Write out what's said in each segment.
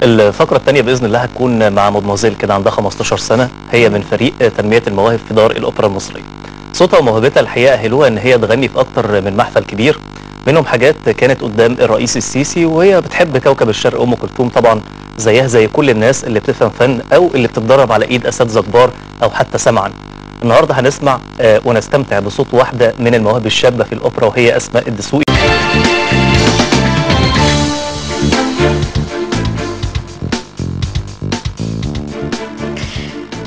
الفقرة الثانية بإذن الله هتكون مع مدموزيل كده عندها 15 سنة، هي من فريق تنمية المواهب في دار الأوبرا المصرية. صوتها وموهبتها الحقيقة أهلوها إن هي تغني في أكتر من محفل كبير، منهم حاجات كانت قدام الرئيس السيسي، وهي بتحب كوكب الشرق أم كلثوم طبعا زيها زي كل الناس اللي بتفهم فن أو اللي بتتدرب على إيد أساتذة كبار أو حتى سمعا. النهارده هنسمع ونستمتع بصوت واحدة من المواهب الشابة في الأوبرا وهي أسماء الدسوقي.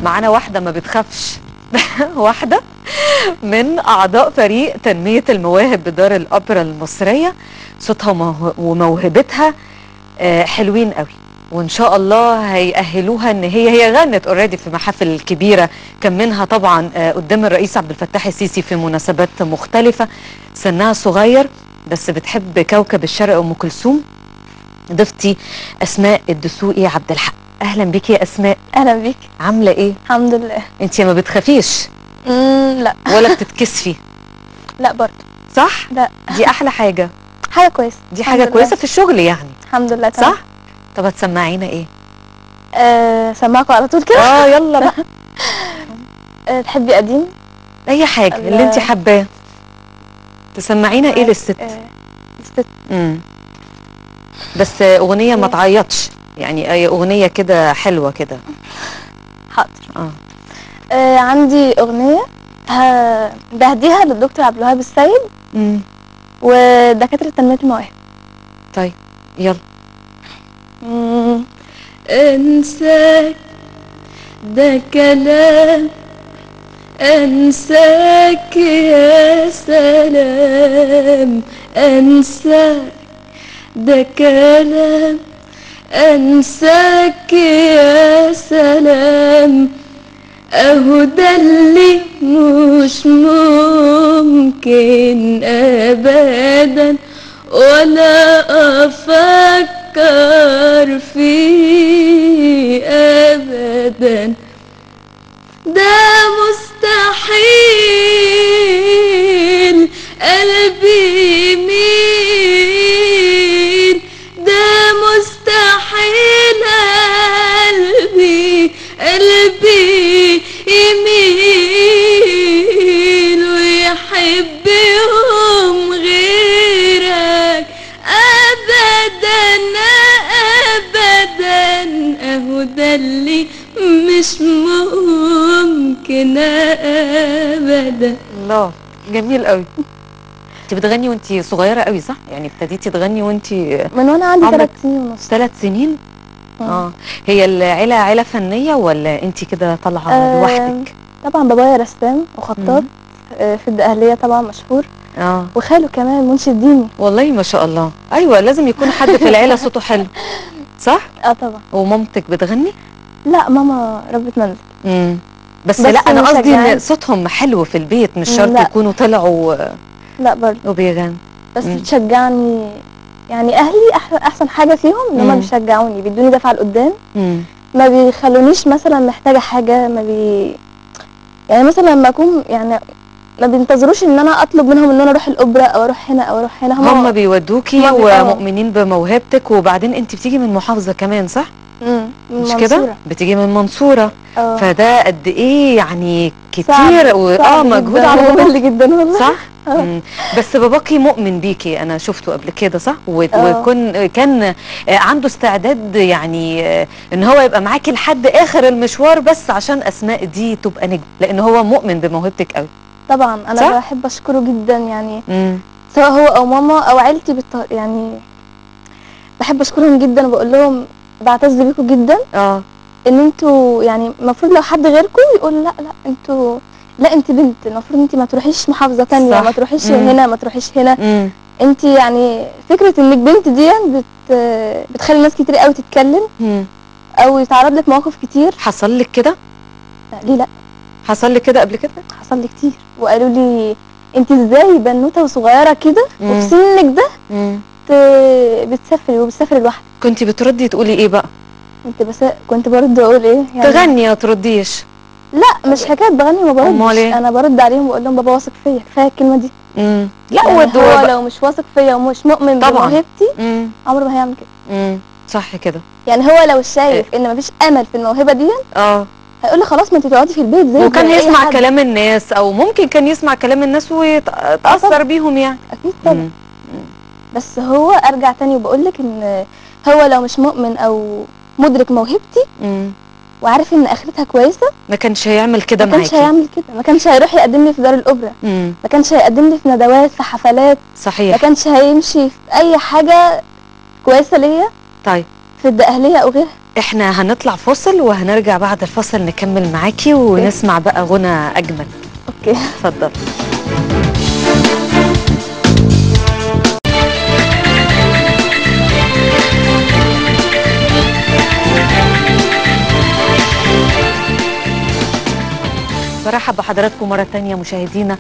معانا واحدة ما بتخافش واحدة من أعضاء فريق تنمية المواهب بدار الأوبرا المصرية، صوتها وموهبتها حلوين قوي، وإن شاء الله هيأهلوها إن هي غنت اوريدي في محافل كبيرة، كان منها طبعا قدام الرئيس عبد الفتاح السيسي في مناسبات مختلفة. سنها صغير بس بتحب كوكب الشرق أم كلثوم. ضيفتي أسماء الدسوقي عبد الحق، اهلا بيكي يا اسماء. اهلا بيك. عامله ايه؟ الحمد لله. انتي ما بتخافيش؟ لا. ولا بتتكسفي؟ لا برضه. صح؟ لا. دي احلى حاجه. حاجه كويسه. دي حاجه كويسه في الشغل يعني. الحمد لله. تمام. صح؟ طب هتسمعينا ايه؟ سمعكوا على طول كده. يلا بقى. تحبي قديم؟ اي حاجه اللي انتي حباه. تسمعينا ايه للست؟ للست. بس اغنيه ما تعيطش، يعني اي اغنيه كده حلوه كده. حاضر. عندي اغنيه بهديها للدكتور عبد الوهاب السيد ودكاتره تنميه المواهب. طيب يلا. انساك ده كلام، انساك يا سلام، انساك ده كلام، انساك يا سلام، اهو ده اللي مش ممكن ابدا ولا افكر فيه ابدا، ده مستحيل قلبي يميل، ده مستحيل قلبي يميل ويحبهم غيرك ابدا ابدا، اهو ده اللي مش ممكن ابدا. الله جميل قوي. انت بتغني وانت صغيره قوي صح؟ يعني ابتديتي تغني وانت من وانا عندي 3 سنين ونص. 3 سنين؟ هي العيله عيله فنيه ولا انت كده طالعه لوحدك؟ طبعا بابايا رسام وخطاط في الدقهليه طبعا مشهور. وخاله كمان منشد ديني. والله ما شاء الله. ايوه لازم يكون حد في العيله صوته حلو. صح؟ طبعا. ومامتك بتغني؟ لا ماما ربة منزل. بس لا انا قصدي ان صوتهم حلو في البيت، مش شرط يكونوا طلعوا. لا برضه. وبيغنوا. بس بتشجعني، يعني اهلي احسن حاجه فيهم ان هم بيشجعوني، بيدوني دفعه لقدام. ما بيخلونيش مثلا محتاجه حاجه، يعني مثلا لما اكون يعني ما بينتظروش ان انا اطلب منهم ان انا اروح الاوبرا او اروح هنا او اروح هنا، هم بيودوكي ومؤمنين بموهبتك. وبعدين انت بتيجي من محافظه كمان صح؟ مش كده؟ بتيجي من المنصوره. فده قد ايه يعني كتير مجهود على ممل جدا والله. صح؟ بس باباكي مؤمن بيكي، انا شفته قبل كده صح؟ كان عنده استعداد يعني ان هو يبقى معاكي لحد اخر المشوار بس عشان اسماء دي تبقى نجم، لان هو مؤمن بموهبتك قوي. طبعا انا صح؟ بحب اشكره جدا يعني. سواء هو او ماما او عيلتي يعني بحب اشكرهم جدا وبقول لهم بعتز بيكم جدا. ان انتوا يعني المفروض لو حد غيركم يقول لا لا انت بنت، المفروض انت ما تروحيش محافظه ثانيه، ما تروحيش هنا، ما تروحيش هنا. انت يعني فكره انك بنت دي بتخلي ناس كتير قوي تتكلم او يتعرض لك مواقف كتير. حصل لك كده؟ لا ليه لا. حصل لك كده قبل كده؟ حصل لي كتير، وقالوا لي انت ازاي بنوته وصغيره كده وفي سنك ده بتسافري لوحدك. كنت بتردي تقولي ايه بقى؟ كنت برد اقول ايه يعني؟ تغني ما ترديش؟ لا مش حكايه بغني وما بردش، انا برد عليهم واقول لهم بابا واثق فيا، كفايه الكلمه دي. لا يعني هو لو مش واثق فيا ومش مؤمن بموهبتي عمره ما هيعمل كده. صح كده. يعني هو لو شايف ان مفيش امل في الموهبه دي هيقول لي خلاص ما انت تقعدي في البيت زي وكان يسمع كلام الناس، او ممكن كان يسمع كلام الناس ويتاثر بيهم يعني. اكيد طبعا. بس هو ارجع تاني وبقول لك ان هو لو مش مؤمن او مدرك موهبتي وعارف ان اخرتها كويسه ما كانش هيعمل كده معاكي. ما كانش هيعمل كده، ما كانش هيروح يقدم لي في دار الاوبرا، ما كانش هيقدم لي في ندوات، في حفلات. صحيح. ما كانش هيمشي في اي حاجه كويسه ليا. طيب في الدقهليه او غيرها. احنا هنطلع فاصل وهنرجع بعد الفاصل نكمل معاكي ونسمع بقى غنى اجمل. اوكي اتفضل. برحب بحضراتكم مرة تانية مشاهدينا،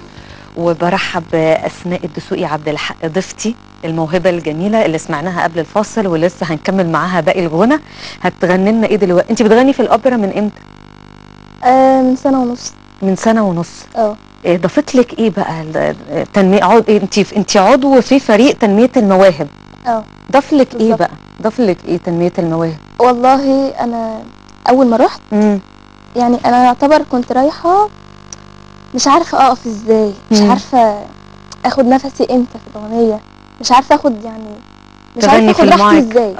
وبرحب بأسماء الدسوقي عبد الحق ضيفتي الموهبة الجميلة اللي سمعناها قبل الفاصل ولسه هنكمل معاها باقي الغنى. هتغني لنا ايه دلوقتي؟ انت بتغني في الأوبرا من امتى؟ من سنة ونص. من سنة ونص. ضافت لك ايه بقى تنمية؟ انت عضو في فريق تنمية المواهب. ضاف لك ايه بقى؟ ضاف لك ايه تنمية المواهب؟ والله انا اول ما رحت يعني انا يعتبر كنت رايحه مش عارفه اقف ازاي، مش عارفه اخد نفسي امتى في الاغنيه، مش عارفه اخد يعني مش عارفه اخد راحتي ازاي.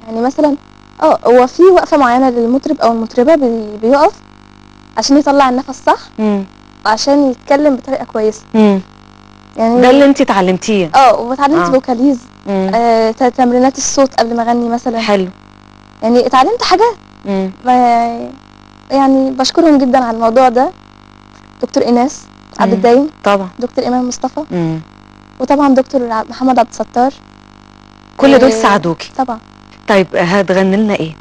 يعني مثلا هو في وقفه معينه للمطرب او المطربه بيقف عشان يطلع النفس صح وعشان يتكلم بطريقه كويسه. يعني ده اللي انت اتعلمتيه؟ واتعلمت فوكاليز، تمرينات الصوت قبل ما اغني مثلا. حلو. يعني اتعلمت حاجات. يعني بشكرهم جدا على الموضوع ده، دكتور ايناس عبد الدايم طبعا، دكتور ايمان مصطفى وطبعا دكتور محمد عبد الستار. كل دول ساعدوكي طبعا. طيب هتغني لنا ايه؟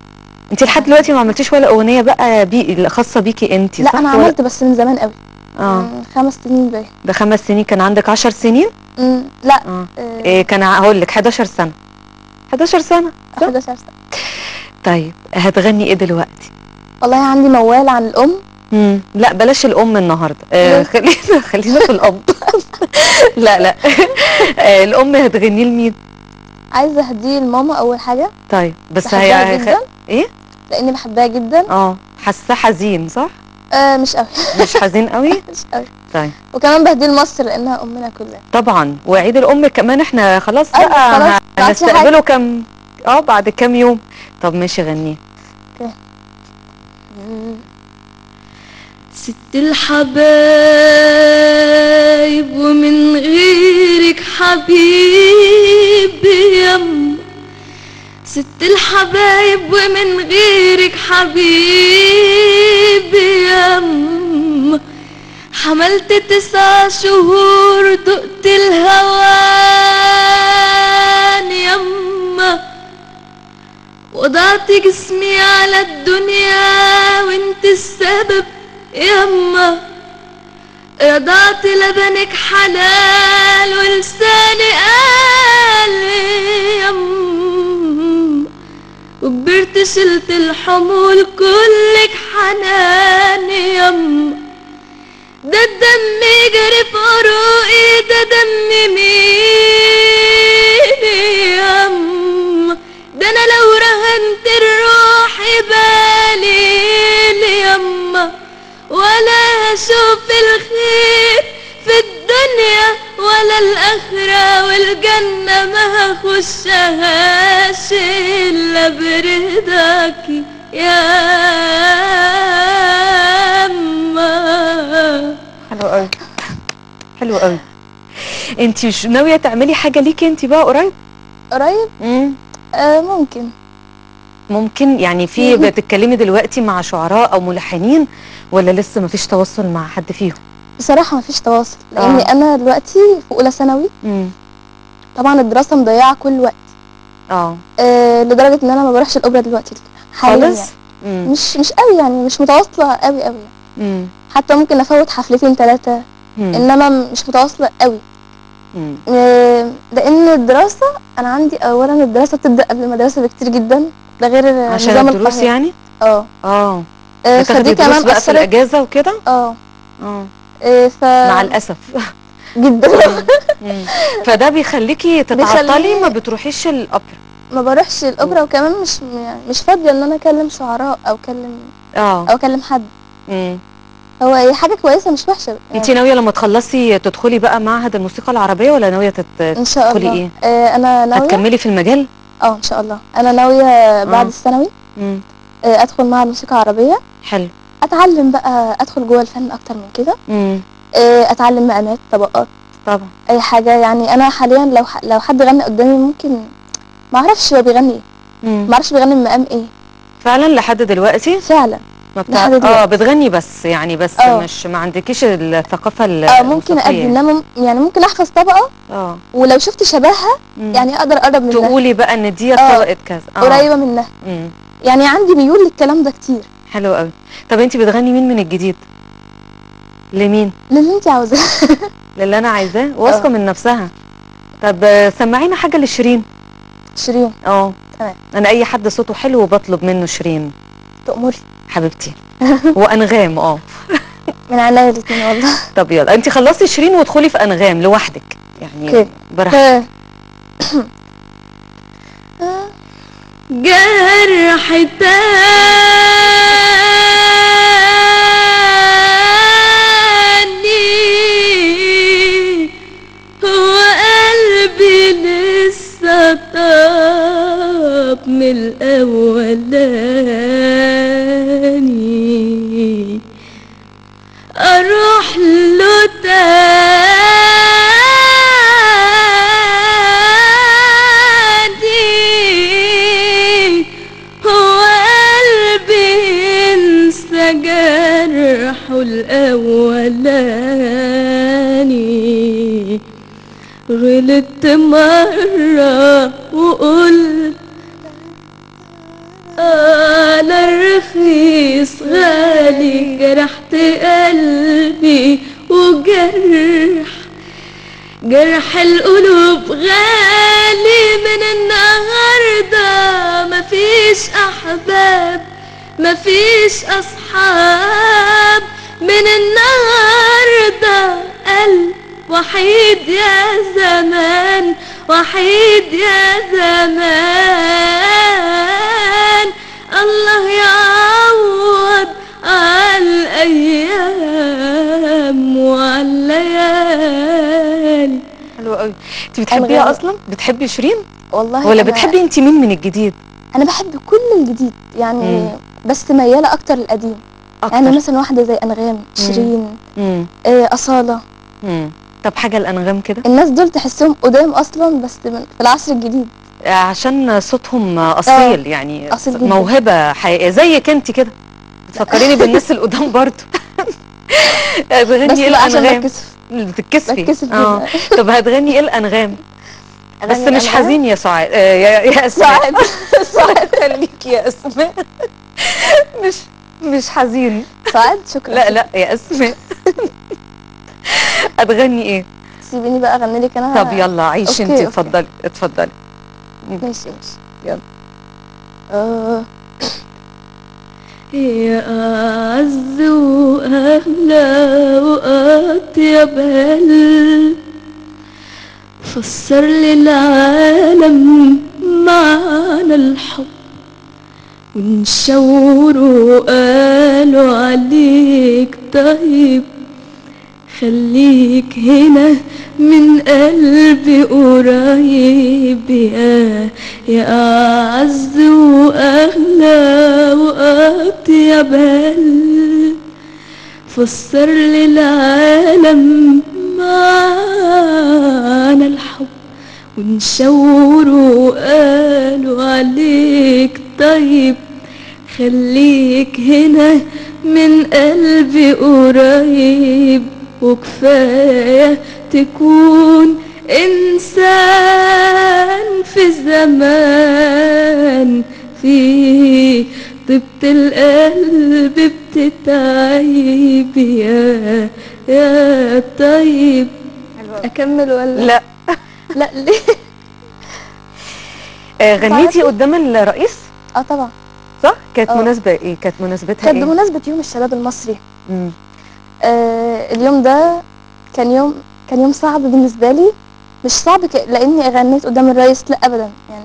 انت لحد دلوقتي ما عملتيش ولا اغنيه بقى خاصه بيكي انت صح؟ لا انا عملت بس من زمان قوي. 5 سنين باين. ده 5 سنين؟ كان عندك 10 سنين؟ لا كان هقول لك 11 سنه. 11 سنه 11 سنه. طيب هتغني ايه دلوقتي؟ والله عندي موال عن الام. لا بلاش الام النهارده. خلينا في الاب. لا الام هتغني لمين؟ عايزه اهديه لماما اول حاجه. طيب بس ايه؟ لاني بحبها جدا. حاسه حزين صح؟ مش قوي. مش حزين قوي؟ مش قوي. طيب وكمان بهديه لمصر لانها امنا كلها. طبعا، وعيد الام كمان احنا خلاص بقى هنستقبله كم بعد كام يوم. طب ماشي غنيه. اوكي. ست الحبايب ومن غيرك حبيبي يما، ست الحبايب ومن غيرك حبيبي يما، حملت 9 شهور دقت الهوان يما، وضعت جسمي على الدنيا وانت السبب يما، رضعت لبنك حلال ولساني قال يما، وكبرت شلت الحمول كلك حنان يما، ده الدم يجري في عروقي ده دم مين يما، ده انا لو رهنت الروح بالي يما، ولا هشوف الخير في الدنيا ولا الآخرة، والجنة ما هخشهاش إلا برضاكي يا أما. حلو قوي، حلو قوي. انتي مش ناوية تعملي حاجة ليكي انتي بقى قريب؟ قريب؟ ممكن يعني في بتتكلمي دلوقتي مع شعراء او ملحنين ولا لسه مفيش تواصل مع حد فيهم؟ بصراحه مفيش تواصل لاني انا دلوقتي في اولى ثانوي. طبعا الدراسه مضيعه كل وقت. لدرجه ان انا ما بروحش الاوبرا دلوقتي حاليا يعني. مش قوي يعني، مش متواصله قوي يعني. حتى ممكن افوت حفلتين 3 انما مش متواصله قوي. لان الدراسه انا عندي اولا الدراسه بتبدا قبل المدرسه بكتير جدا، ده غير عشان نظام الدروس يعني. فدي كمان بقى في الاجازه وكده. مع الاسف جدا. فده بيخليكي تتعطلي ما بتروحيش الاوبرا. ما بروحش الاوبرا، وكمان مش فاضيه ان انا اكلم شعراء او اكلم حد. هو هي حاجه كويسه مش وحشه يعني. انت ناويه لما تخلصي تدخلي بقى معهد الموسيقى العربيه، ولا ناويه ان شاء الله ايه؟ انا ناويه هتكملي في المجال؟ ان شاء الله. انا ناويه بعد الثانوي ادخل معهد موسيقى عربيه. حلو. اتعلم بقى، ادخل جوه الفن اكتر من كده. اتعلم مقامات، طبقات، طبعا اي حاجه يعني. انا حاليا لو حد غنى قدامي ممكن ما اعرفش هو بيغني ايه، ما اعرفش بيغني بمقام ايه فعلا لحد دلوقتي. فعلا بتغني بس يعني، بس مش ما عندكيش الثقافه ممكن اقدم يعني ممكن احفظ طبقه ولو شفت شبهها يعني اقدر اقرب منها، تقولي بقى ان دي طبقه كذا قريبه منها. يعني عندي ميول للكلام ده كتير. حلو قوي. طب انت بتغني مين من الجديد؟ لمين؟ للي انت عاوزاه. للي انا عايزاه، واثقه من نفسها. طب سمعينا حاجه لشيرين. شيرين تمام. انا اي حد صوته حلو وبطلب منه شيرين. تأمري حبيبتي. وانغام من عينيا الاثنين والله. طب يلا انت خلصتي شيرين وادخلي في انغام لوحدك يعني براحتك. جرح تاني هو قلبي لسه طاب من الاولاني، اروح له تاني هو قلبي ينسى جرحه الاولاني. غلطت مرة وقلت أنا الرخيص غالي، جرحت قلبي جرح القلوب غالي. من النهاردة مفيش أحباب مفيش أصحاب، من النهاردة قلب وحيد يا زمان، وحيد يا زمان. الله يعوض عالأيام وعالليالي. حلو قوي. انت بتحبيها اصلا؟ بتحبي شيرين والله؟ ولا بتحبي انت مين من الجديد؟ انا بحب كل الجديد يعني. بس مياله اكتر للقديم يعني. مثلا واحده زي انغام، شيرين، اصاله. طب حاجه الانغام كده. الناس دول تحسهم قدام اصلا بس في العصر الجديد، عشان صوتهم اصيل يعني، أصيل موهبه حقيقيه زيك انت كده. بتفكريني بالناس القدام برضه. هتغني ايه الانغام؟ بتتكسفي. طب هتغني ايه الانغام؟ بس مش حزين يا سعاد، يا اسماء. سعاد خليكي يا اسماء. مش حزين. سعاد شكرا. لا يا اسماء. هتغني ايه؟ سيبيني بقى اغني لك انا. طب يلا عيشي انت. اتفضلي. ماشي يلا. يا أعز وأغلى وأطيب قلب، فسر للعالم معنى الحب، ونشاوروا قالوا عليك طيب، خليك هنا من قلبي قريب. يا أعز وأغلى وأطيب قلب، فسر للعالم معنى الحب، ونشاوروا قالوا عليك طيب، خليك هنا من قلبي قريب. وكفاية تكون إنسان في زمان فيه طيبة القلب بتتعيب. يا طيب. أكمل ولا؟ لا لا ليه؟ غنيتي قدام الرئيس؟ طبعا. صح؟ كانت مناسبة ايه؟ كانت مناسبتها ايه؟ كانت بمناسبة يوم الشباب المصري. اليوم ده كان يوم صعب بالنسبة لي. مش صعب لاني غنيت قدام الرئيس، لا ابدا يعني.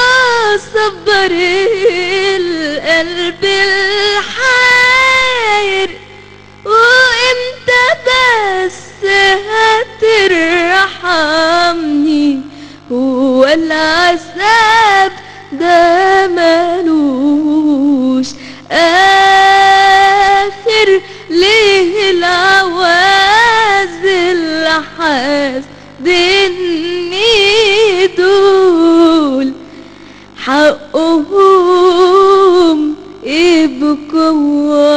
قلبي الحاير وامتى بس هترحمني هو العذاب ده ملوش آخر ليه العواز اللي حاسدني دول حقهم يبكوا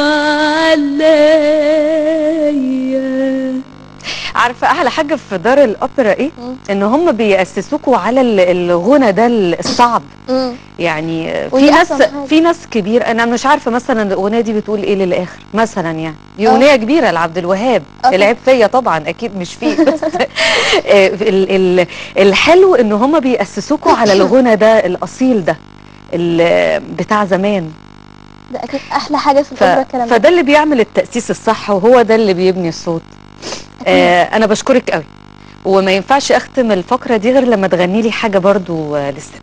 عليا. عارفه احلى حاجه في دار الاوبرا ايه؟ ان هم بيأسسوكوا على الغنى ده الصعب. يعني في ناس كبير، انا مش عارفه مثلا الاغنيه دي بتقول ايه للاخر مثلا، يعني دي اغنيه كبيره لعبد الوهاب، العيب فيا طبعا اكيد مش فيه، بس الحلو ان هم بيأسسوكوا على الغنى ده الاصيل ده بتاع زمان. ده اكيد احلى حاجه في الاوبرا الكلام فده اللي بيعمل التأسيس الصح، وهو ده اللي بيبني الصوت. انا بشكرك قوي، وما ينفعش اختم الفقره دي غير لما تغني لي حاجه برضو للست.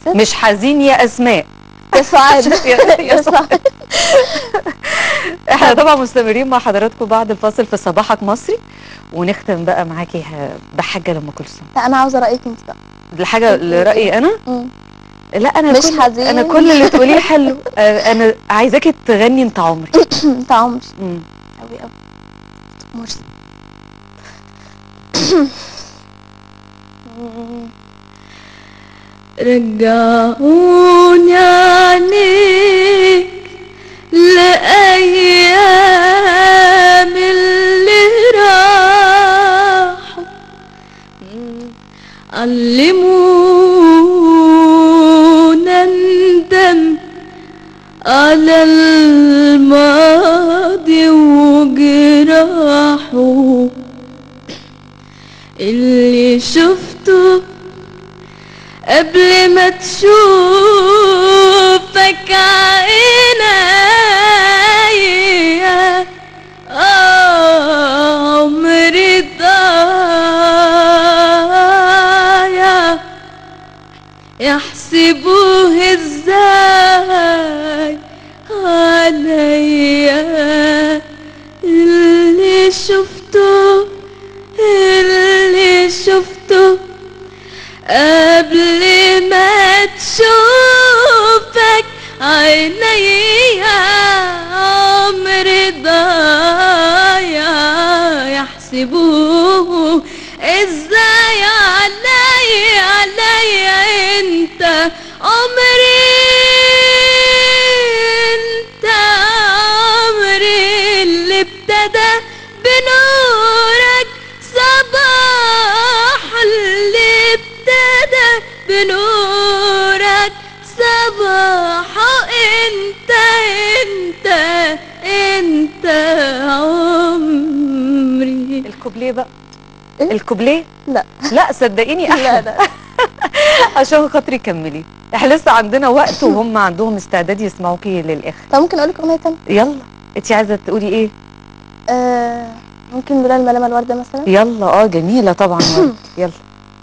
مش حزين يا اسماء، يا سعاد يا سعاد. احنا طبعا مستمرين مع حضراتكم بعد الفاصل في صباحك مصري، ونختم بقى معاكي بحاجه لأم كلثوم. لا انا عاوزه رايك انت بقى. الحاجه اللي رايي انا؟ لا انا مش حزين، انا كل اللي تقوليه حلو. انا عايزاكي تغني انت عمري. انت عمري قوي قوي مرسي. رجعوني عنيك لأيام اللي راحوا، علمونا ندم على الماضي وجراحه، اللي شفته قبل ما تشوفك عينيا، عمري ضايع يحسبوه ازاي عليا، اللي شفته قبل ما تشوفك عينيا، عمري ضايع يحسبوه ازاي عليا انت عمري، انت عمري اللي ابتدى بنورك صباح، اللي ابتدى بنورك صباح، انت عمري. الكوبليه بقى إيه؟ الكوبليه لا صدقيني احلى. لا عشان خاطري كملي، احنا لسه عندنا وقت وهم عندهم استعداد يسمعوكي للاخر. طب ممكن اقول لك اغنيه ثانيه؟ يلا، انت عايزه تقولي ايه؟ ممكن لولا الملامه الورده مثلا. يلا جميله طبعا ورده. يلا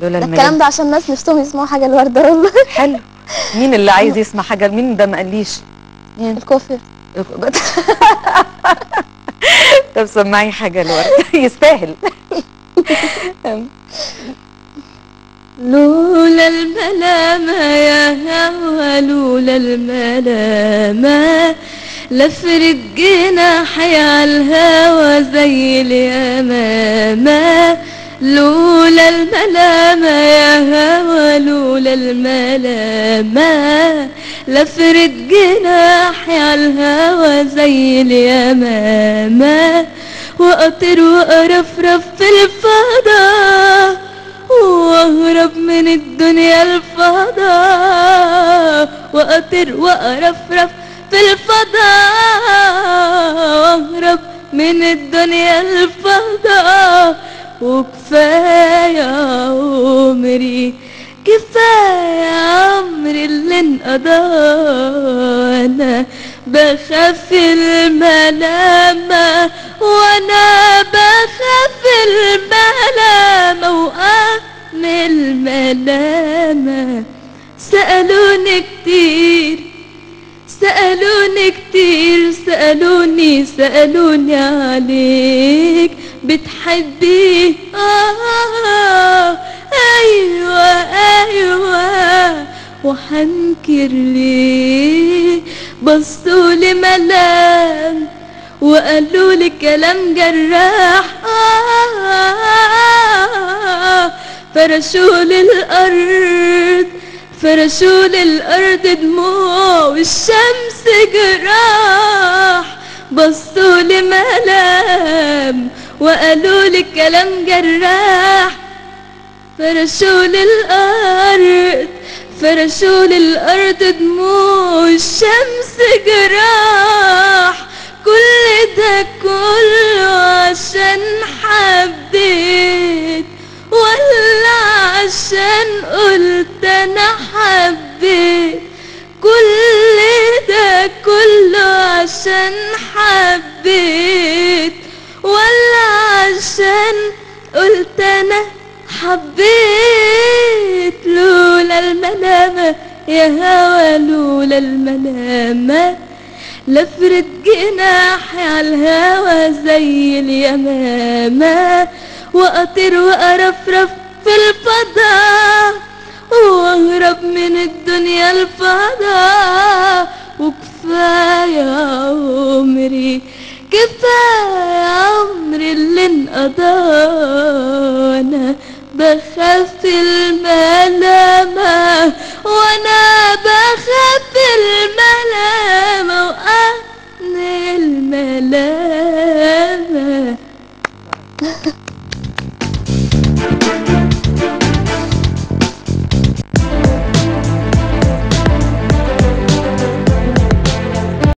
لولا الملامه. الكلام ده عشان الناس نفسهم يسمعوا حاجه الورده والله. حلو. مين اللي عايز يسمع حاجه؟ مين ده ما قاليش؟ الكوفر. طب سمعي حاجه الورده يستاهل. لولا الملامة يا هوا، لولا الملامة لفرد جناحي عالهوا زي اليمامة، لولا الملامة يا هوا، لولا الملامة لفرد جناحي عالهوا زي اليمامة، وأطير وأرفرف في الفضاء واهرب من الدنيا الفضاء، وأطير وأرفرف في الفضاء واهرب من الدنيا الفضاء، وكفاية عمري كفاية عمري اللي انقضى، أنا بخاف الملامة وأنا بخاف الملامة وأهم الملامة، سألوني كتير سألوني كتير سألوني عليك بتحبيه أيوة وحنكر ليه بصولي ملام وقالولي كلام جراح فرشولي الأرض دموع والشمس جراح بصولي ملام وقالولي كلام جراح فرشولي الأرض دموع والشمس جراح كل ده كله عشان حبيت ولا عشان قلت أنا حبيت كل ده كله عشان حبيت ولا عشان قلت أنا حبيت لولا الملامة يا هوا لولا الملامة لفرد جناحي عالهوا زي اليمامة وأطير وأرفرف في الفضاء واهرب من الدنيا الفضاء